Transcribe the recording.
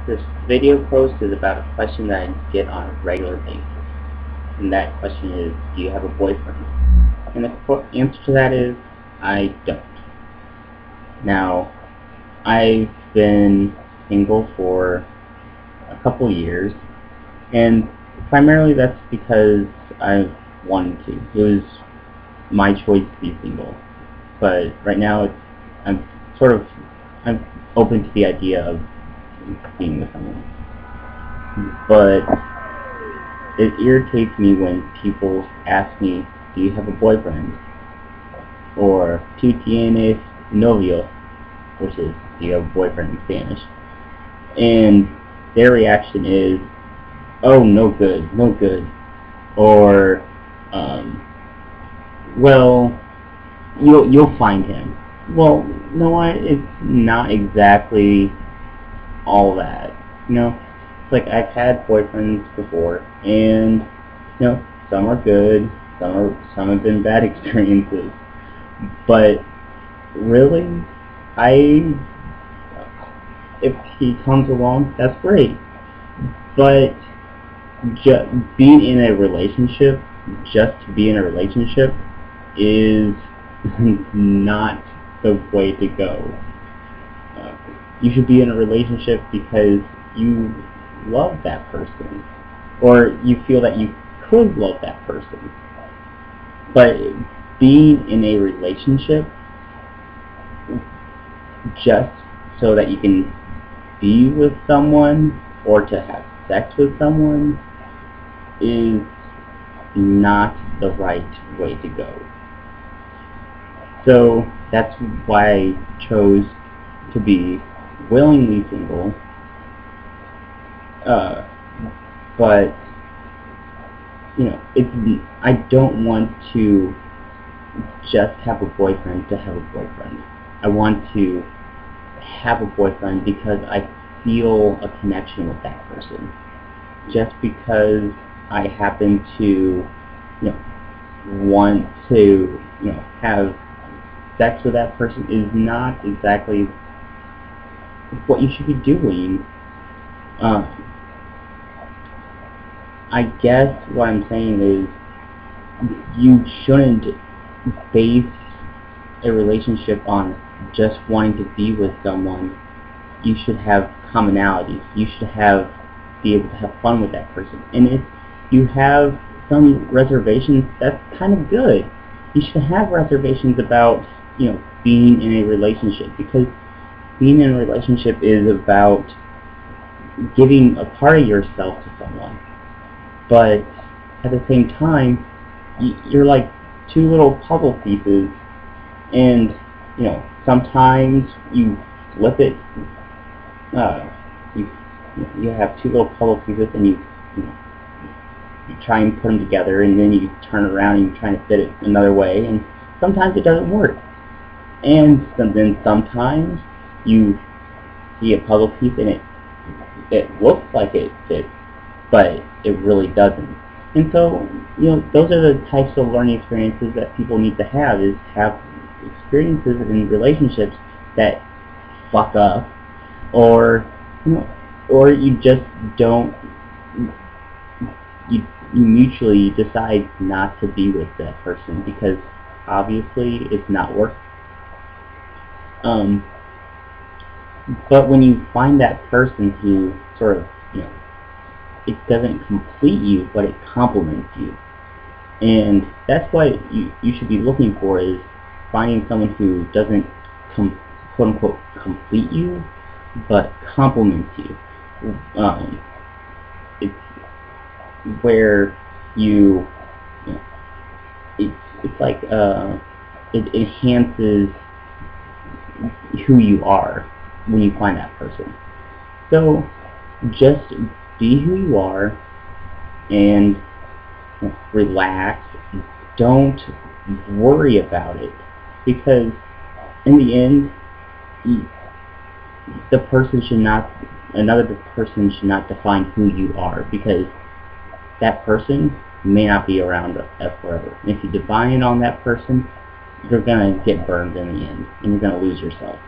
This video post is about a question that I get on a regular basis. And that question is, do you have a boyfriend? And the answer to that is, I don't. Now, I've been single for a couple years, and primarily that's because I wanted to. It was my choice to be single. But right now, I'm open to the idea of being with someone. But it irritates me when people ask me, do you have a boyfriend? Or, ¿tú tienes novio? Which is, do you have a boyfriend in Spanish? And their reaction is, oh, no good, no good. Or, well, you'll find him. Well, you know what? It's not exactly all that. It's like I've had boyfriends before, and some are good, some have been bad experiences. But really, if he comes along, that's great. But being in a relationship, just to be in a relationship, is not the way to go. You should be in a relationship because you love that person, or you feel that you could love that person. But being in a relationship just so that you can be with someone or to have sex with someone is not the right way to go. So that's why I chose to be willingly single, but I don't want to just have a boyfriend to have a boyfriend. I want to have a boyfriend because I feel a connection with that person. Just because I happen to want to have sex with that person is not exactly what you should be doing. I guess what I'm saying is you shouldn't base a relationship on just wanting to be with someone. You should have commonalities. You should be able to have fun with that person. And if you have some reservations, that's kind of good. You should have reservations about being in a relationship, because being in a relationship is about giving a part of yourself to someone. But at the same time, you're like two little puzzle pieces, and sometimes you flip it. You have two little puzzle pieces, and you try and put them together, and then you turn around and you try to fit it another way, and sometimes it doesn't work. And then sometimes you see a puzzle piece and it looks like it fits, but it really doesn't. And so, those are the types of learning experiences that people need to have, is have experiences in relationships that fuck up, or you just don't, you mutually decide not to be with that person because obviously it's not working. But when you find that person who sort of, it doesn't complete you, but it complements you. And that's what you should be looking for, is finding someone who doesn't quote-unquote complete you, but complements you. It's where it's like it enhances who you are when you find that person. So just be who you are and relax. Don't worry about it, because in the end, another person should not define who you are, because that person may not be around forever. And if you define it on that person, you're going to get burned in the end, and you're going to lose yourself.